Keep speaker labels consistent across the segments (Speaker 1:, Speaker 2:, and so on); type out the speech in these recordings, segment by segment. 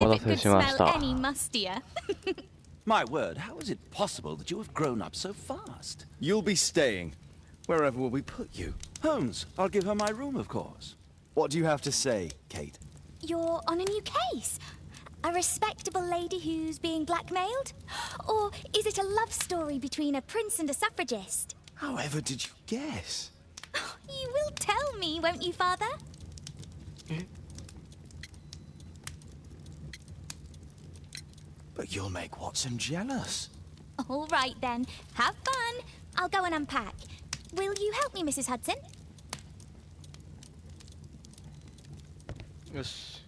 Speaker 1: お待たせしました。
Speaker 2: My word, how is it possible that you have grown up so fast?
Speaker 3: You'll be staying. Wherever will we put you?
Speaker 2: Holmes, I'll give her my room, of course.
Speaker 3: What do you have to say, Kate?
Speaker 4: You're on a new case? A respectable lady who's being blackmailed? Or is it a love story between a prince and a suffragist?
Speaker 3: However did you guess?
Speaker 4: You will tell me, won't you, Father?
Speaker 3: But you'll make Watson jealous.
Speaker 4: All right, then. Have fun. I'll go and unpack. Will you help me, Mrs. Hudson?
Speaker 1: よし。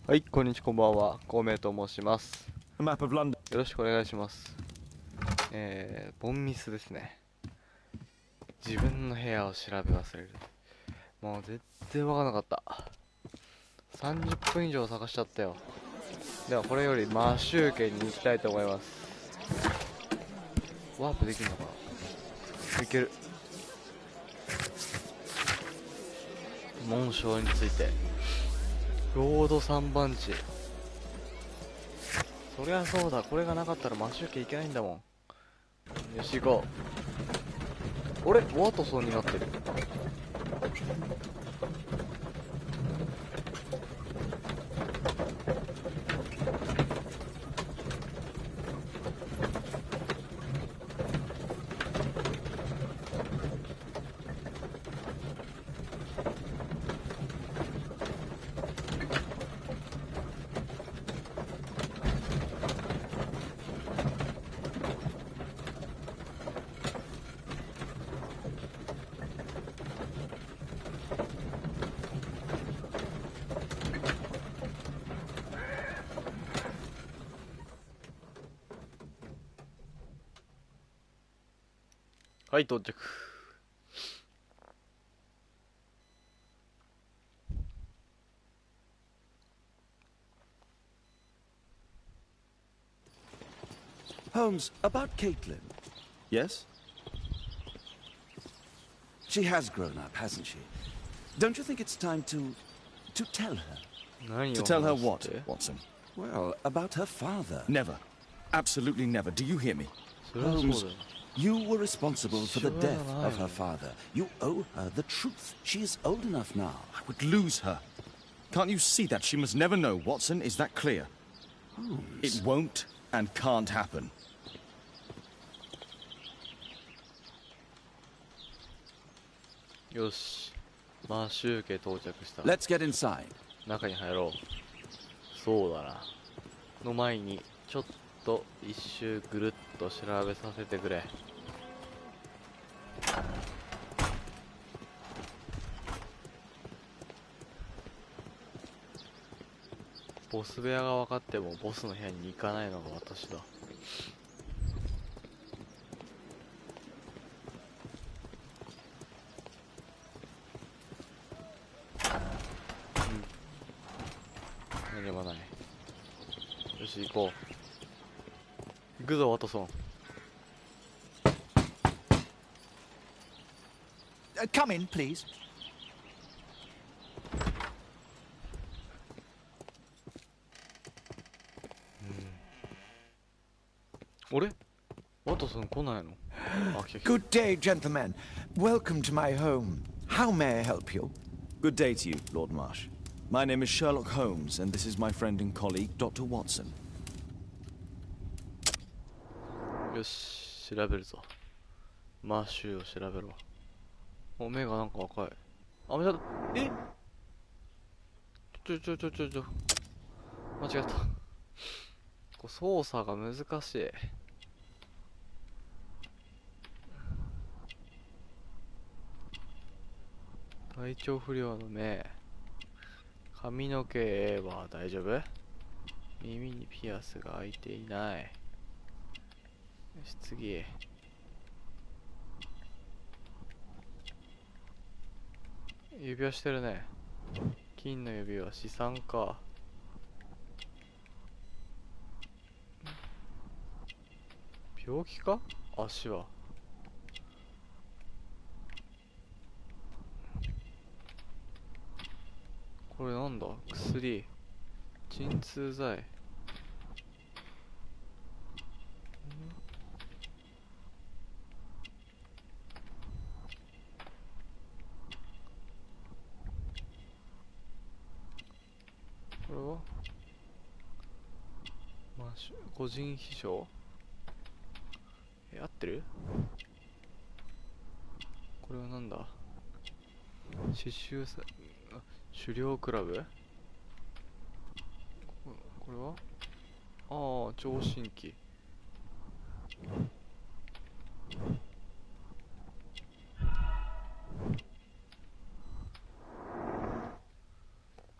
Speaker 1: はい、こんにちは、こんばんは。孔明と申します。
Speaker 3: A map of London.
Speaker 1: よろしくお願いします。ボンミスですね。自分の部屋を調べ忘れる。もう全然わからなかった。30分以上探しちゃったよ。ではこれよりマシュー家に行きたいと思います。ワープできるのかな。いける。紋章についてロード3番地。そりゃそうだ、これがなかったらマシュー家行けないんだもん。よし行こう。俺ワトソンになってる。はい、到着。
Speaker 2: Holmes, about Caitlin.
Speaker 3: Yes?
Speaker 2: She has grown up, hasn't she? Don't you think it's time to tell her?
Speaker 3: To tell her what, Watson?
Speaker 2: Well, about her father.
Speaker 3: Never. Absolutely never. Do you hear me?
Speaker 2: Holmes, you were responsible for the death of her father. You owe her the truth. She is old enough now.
Speaker 3: I would lose her. Can't you see that? She must never know, Watson. Is that clear?
Speaker 2: Holmes.
Speaker 3: It won't and can't happen.
Speaker 1: よし、マシュー家到着した。
Speaker 2: Let's get inside.
Speaker 1: 中に入ろう。そうだな。の前にちょっと一周ぐるっと調べさせてくれ。ボス部屋が分かってもボスの部屋に行かないのが私だ。何もない。よし行こう。行くぞワトソン。
Speaker 2: Come in, please.
Speaker 1: あれワトソン来ないの？あ、来た来た。
Speaker 5: Good day, gentlemen. Welcome to my home. How may I help you?
Speaker 3: Good day to you, Lord Marsh. My name is Sherlock Holmes, and this is my friend and colleague, Dr. Watson.
Speaker 1: よし、調べるぞ。マッシュを調べろ。お、目がなんか赤い。あ、間違った。え？間違った。こう操作が難しい。体調不良の目。髪の毛は大丈夫？耳にピアスが開いていない。よし、次。指輪してるね。金の指輪、資産か。病気か？足は。これなんだ？薬、鎮痛剤。これは個人秘書？合ってる？これはなんだ？刺繍さ、狩猟クラブ？これは聴診器。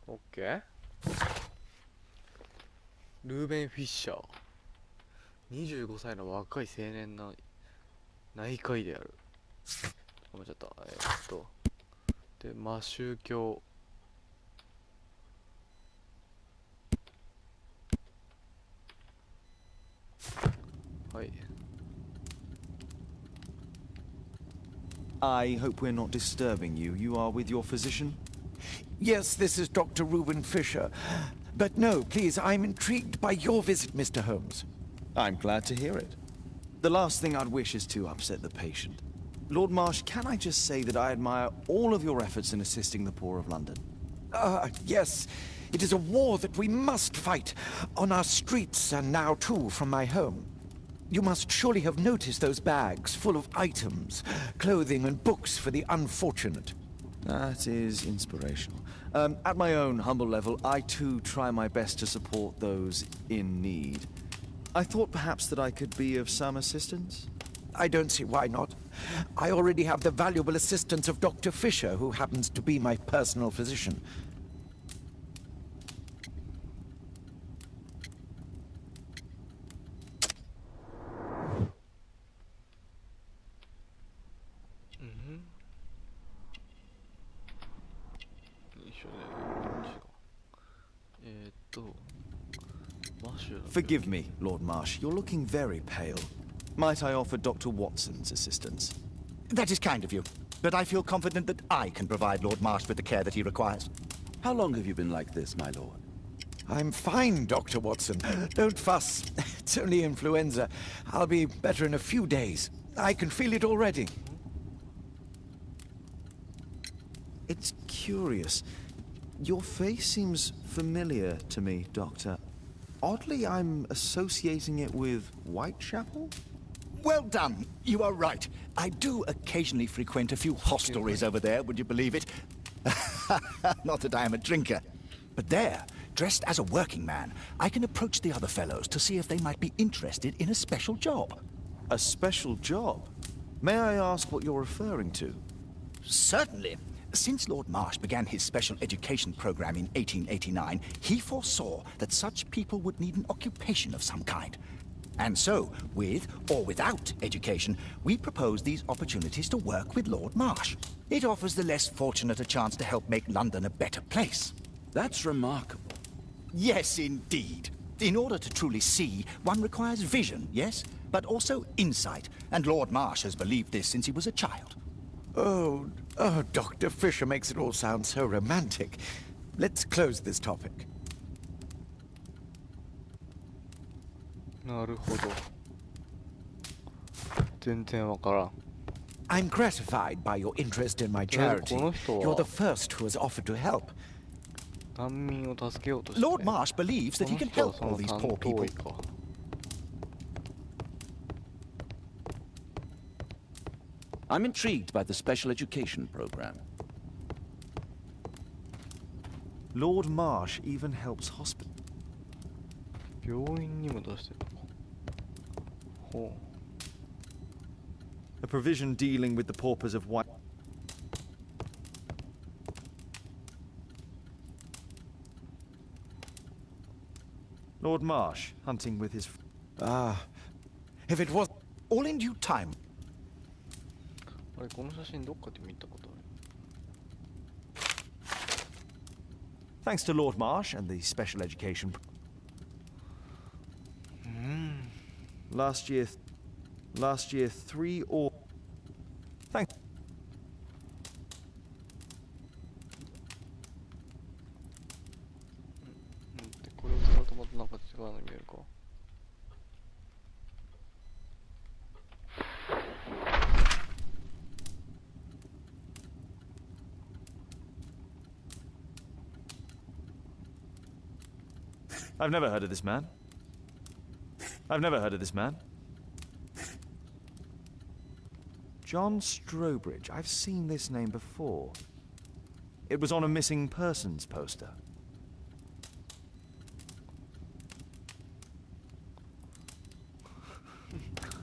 Speaker 1: オッケー。ルーベン・フィッシャー、25歳の若い青年の内科医である。間違った。で、宗教。はい。
Speaker 3: I hope we're not disturbing you. You are with your physician?
Speaker 5: Yes, this is Dr. Reuben Fisher. But no, please, I'm intrigued by your visit, Mr. Holmes.
Speaker 3: I'm glad to hear it. The last thing I'd wish is to upset the patient. Lord Marsh, can I just say that I admire all of your efforts in assisting the poor of London?
Speaker 5: Yes. It is a war that we must fight, on our streets and now too from my home. You must surely have noticed those bags full of items, clothing and books for the unfortunate.
Speaker 3: That is inspirational. At my own humble level, I too try my best to support those in need. I thought perhaps that I could be of some assistance.
Speaker 5: I don't see why not. I already have the valuable assistance of Dr. Fisher, who happens to be my personal physician.
Speaker 3: Forgive me, Lord Marsh. You're looking very pale. Might I offer Dr. Watson's assistance?
Speaker 6: That is kind of you, but I feel confident that I can provide Lord Marsh with the care that he requires.
Speaker 2: How long have you been like this, my lord?
Speaker 5: I'm fine, Dr. Watson. Don't fuss. It's only influenza. I'll be better in a few days. I can feel it already.
Speaker 3: It's curious. Your face seems familiar to me, Doctor. Oddly, I'm associating it with Whitechapel?
Speaker 6: Well done. You are right. I do occasionally frequent a few hostelries over there, would you believe it? Not that I am a drinker. But there, dressed as a working man, I can approach the other fellows to see if they might be interested in a special job.
Speaker 3: A special job? May I ask what you're referring to?
Speaker 6: Certainly. Since Lord Marsh began his special education program in 1889, he foresaw that such people would need an occupation of some kind. And so, with or without education, we propose these opportunities to work with Lord Marsh. It offers the less fortunate a chance to help make London a better place.
Speaker 2: That's remarkable.
Speaker 6: Yes, indeed. In order to truly see, one requires vision, yes? But also insight. And Lord Marsh has believed this since he was a child.
Speaker 5: Oh, Dr. Fisher makes it all sound so romantic. Let's close this topic.
Speaker 1: なるほど。全然わからん。
Speaker 5: I'm gratified by your interest in my charity. You're the first who has offered to help.
Speaker 1: 難民を助けようとして。
Speaker 6: Lord Marsh believes that he can help all these poor people.
Speaker 2: I'm intrigued by the special education program.
Speaker 3: Lord Marsh even helps hospitals.
Speaker 1: 病院にも出してるのか。ほう。
Speaker 3: A provision dealing with the paupers of White... Lord Marsh, hunting with his...
Speaker 5: If it was...
Speaker 6: All in due time.
Speaker 1: あれ、この写真どっかで見たことある。
Speaker 3: Thanks to Lord Marsh and the special education... Last year, 3 or... Thanks.
Speaker 1: となんか違うのに見えるか。
Speaker 3: I've never heard of this man. I've never heard of this man. John Strobridge. I've seen this name before. It was on a missing persons poster.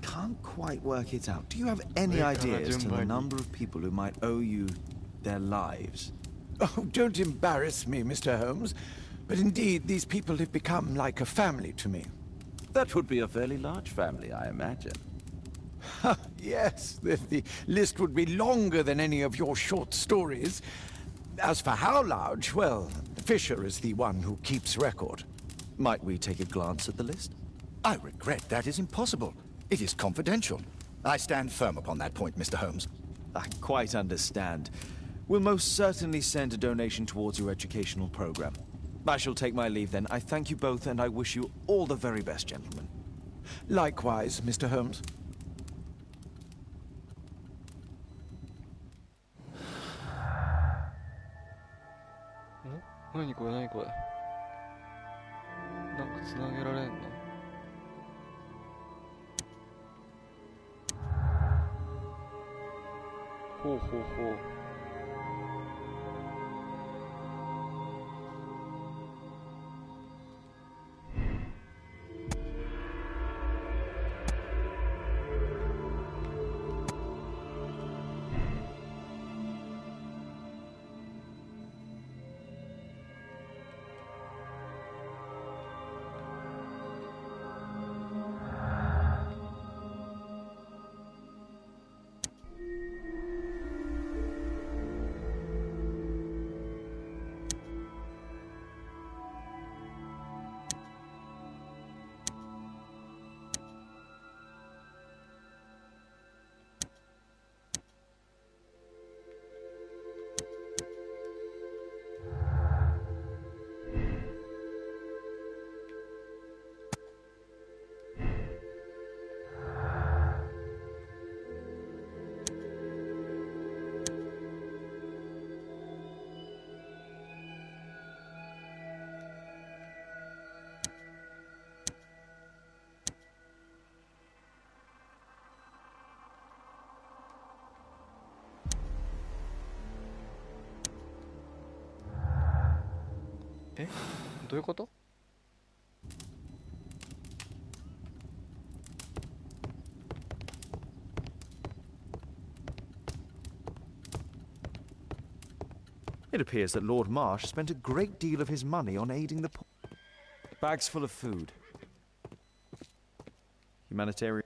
Speaker 3: Can't quite work it out. Do you have any idea as to the number of people who might owe you their lives?
Speaker 5: Oh, don't embarrass me, Mr. Holmes. But indeed, these people have become like a family to me.
Speaker 2: That would be a fairly large family, I imagine.
Speaker 5: Yes, the list would be longer than any of your short stories. As for how large, well, Fisher is the one who keeps record.
Speaker 3: Might we take a glance at the list?
Speaker 6: I regret that is impossible. It is confidential. I stand firm upon that point, Mr. Holmes.
Speaker 3: I quite understand. We'll most certainly send a donation towards your educational program. I shall take my leave then. I thank you both, and I wish you all the very best, gentlemen.
Speaker 5: Likewise, Mr. Holmes.
Speaker 1: 何これ何これ。なんか繋げられんの？ほうほうほう。え？どういうこと？
Speaker 3: It appears that Lord Marsh spent a great deal of his money on aiding the poor. Bags full of food. Humanitarian.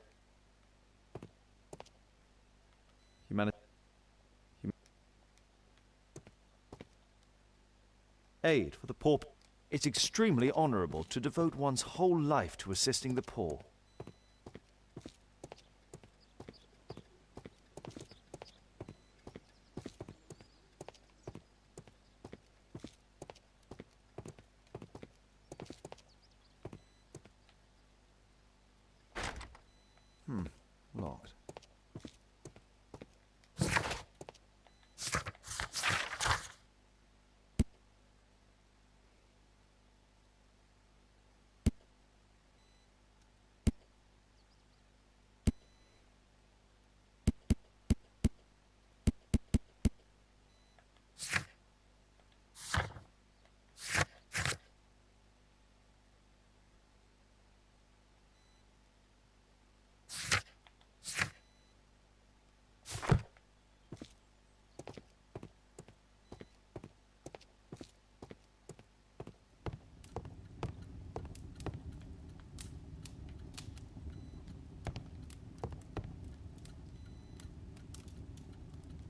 Speaker 3: Aid for the poor. It's extremely honorable to devote one's whole life to assisting the poor. Locked.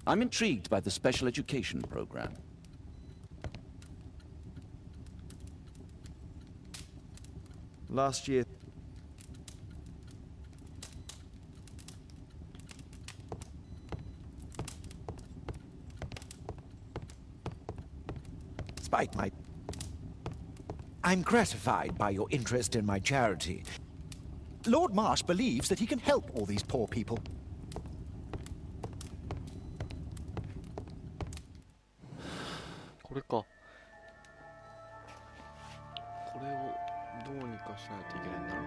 Speaker 2: I'm intrigued by the special education program.
Speaker 3: Last year.
Speaker 5: Spike my... I'm gratified by your interest in my charity.
Speaker 6: Lord Marsh believes that he can help all these poor people.
Speaker 1: これか。これをどうにかしないといけないんだな。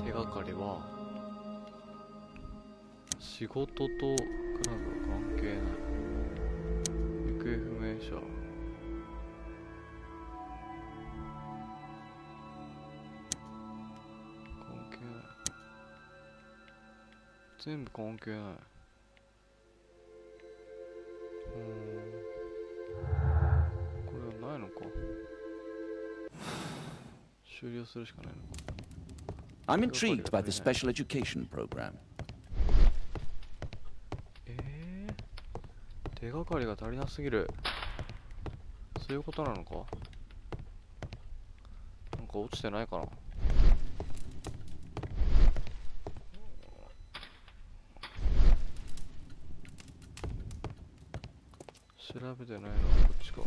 Speaker 1: 手がかりは仕事とクラブは関係ない。行方不明者。関係ない。全部関係ない。これはないのか。終了するしかないのか。
Speaker 2: I'm intrigued by the special education program.
Speaker 1: 手がかりが足りなすぎる。そういうことなのか。なんか落ちてないかな。調べてないのはこっちか。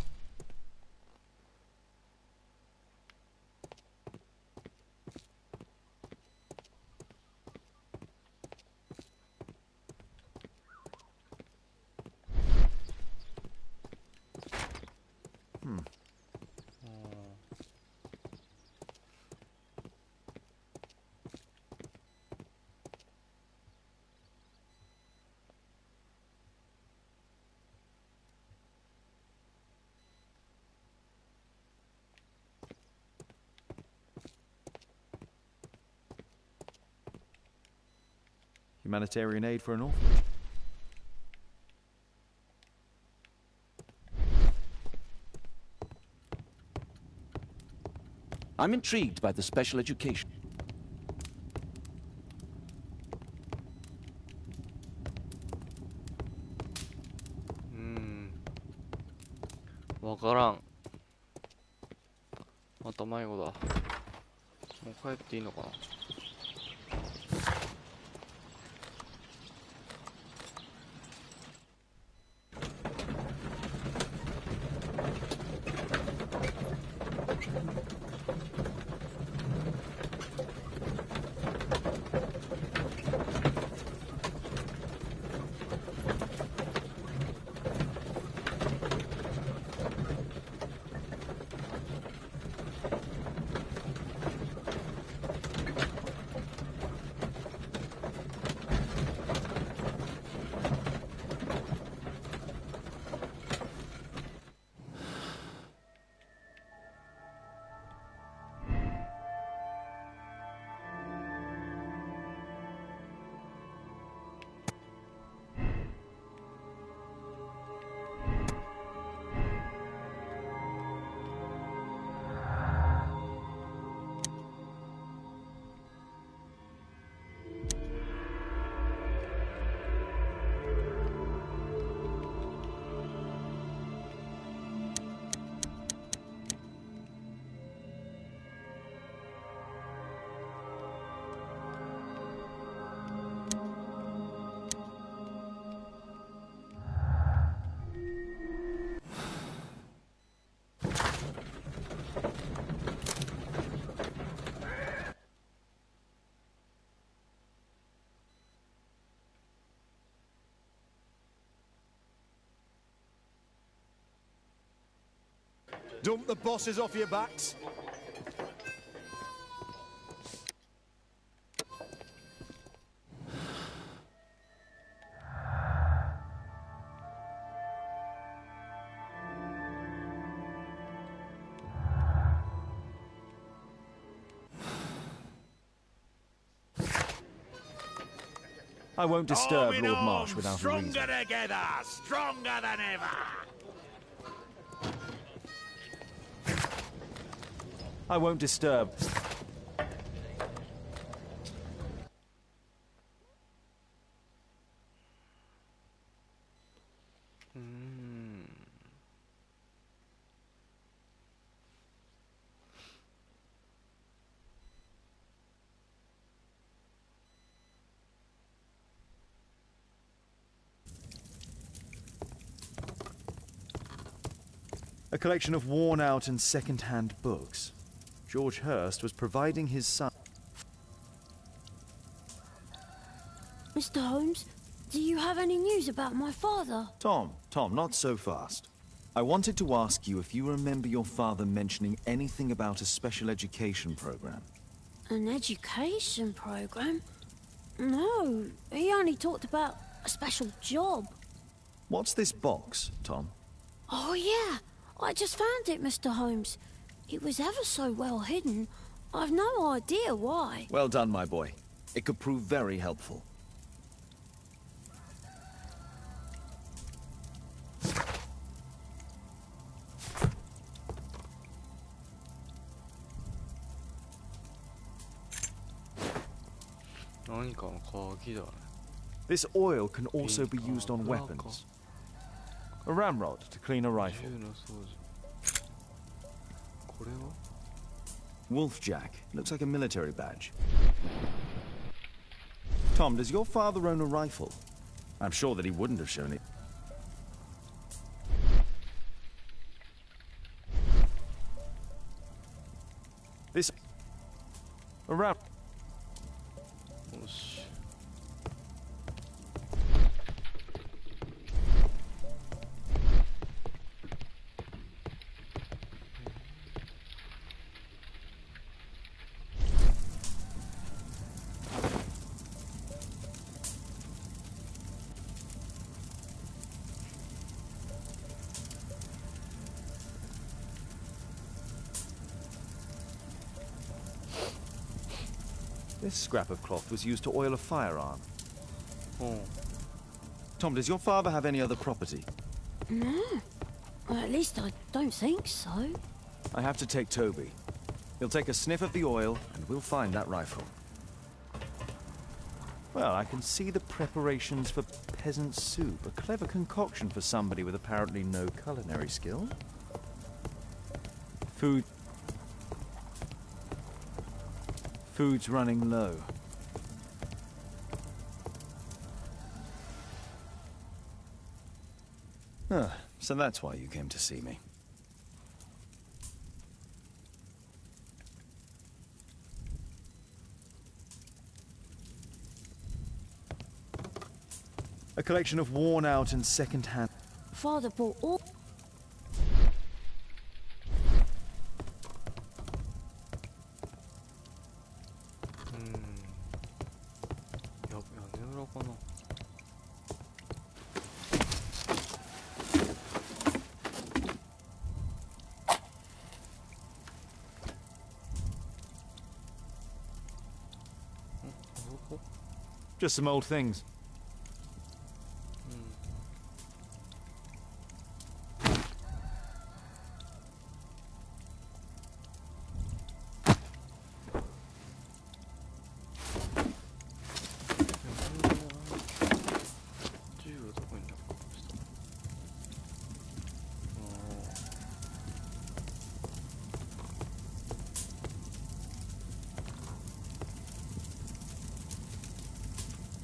Speaker 3: Humanitarian aid for an orphanage.
Speaker 2: I'm intrigued by the special education.
Speaker 1: わからん。また迷子だ。もう帰っていいのかな。
Speaker 7: Dump the bosses off your backs.
Speaker 3: I won't disturb Lord Marsh without a reason.
Speaker 7: Stronger together, stronger than ever.
Speaker 3: I won't disturb. A collection of worn-out and second-hand books. George Hurst was providing his son...
Speaker 8: Mr. Holmes, do you have any news about my father?
Speaker 3: Tom, not so fast. I wanted to ask you if you remember your father mentioning anything about a special education program.
Speaker 8: An education program? No, he only talked about a special job.
Speaker 3: What's this box, Tom?
Speaker 8: Oh, yeah. I just found it, Mr. Holmes. It was ever so well hidden. I've no idea why.
Speaker 3: Well done, my boy. It could prove very helpful. This oil can also be used on weapons. A ramrod to clean a rifle. Wolfjack. Looks like a military badge. Tom, does your father own a rifle? I'm sure that he wouldn't have shown it. This... a ram... This scrap of cloth was used to oil a firearm. Oh. Tom, does your father have any other property?
Speaker 8: No. Well, at least I don't think so.
Speaker 3: I have to take Toby. He'll take a sniff of the oil, and we'll find that rifle. Well, I can see the preparations for peasant soup. A clever concoction for somebody with apparently no culinary skill. Food's running low. So that's why you came to see me. A collection of worn-out and second-hand...
Speaker 8: Father bought all...
Speaker 3: Just some old things.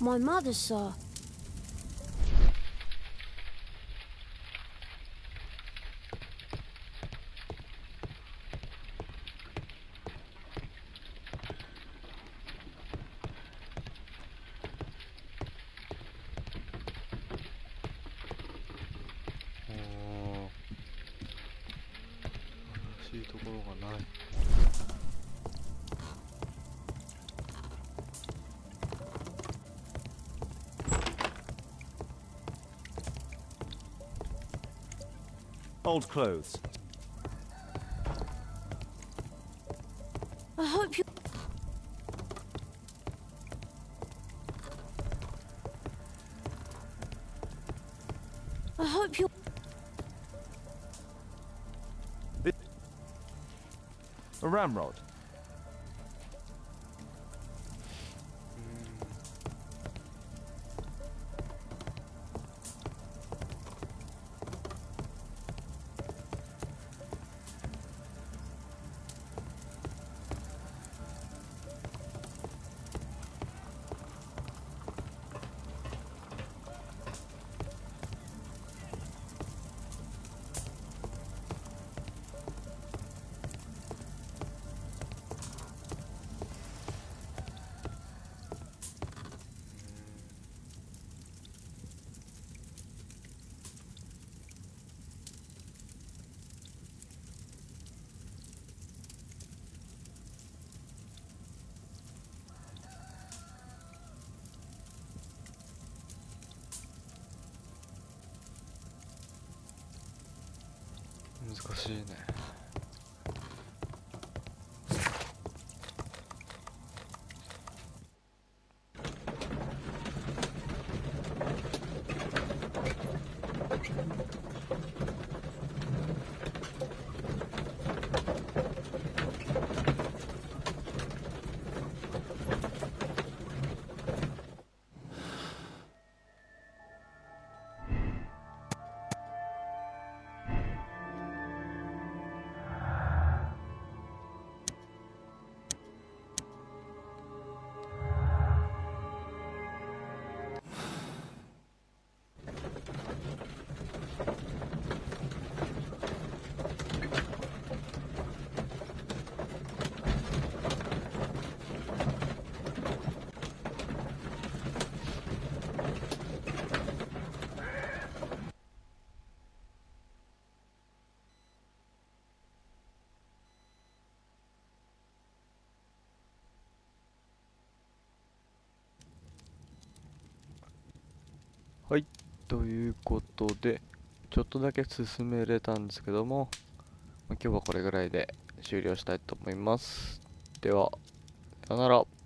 Speaker 8: My mother, sir.
Speaker 3: Old clothes.
Speaker 8: I hope you... I hope you're...
Speaker 3: A ramrod.
Speaker 1: 難しいね。はい、ということでちょっとだけ進めれたんですけども、今日はこれぐらいで終了したいと思います。では、さよなら。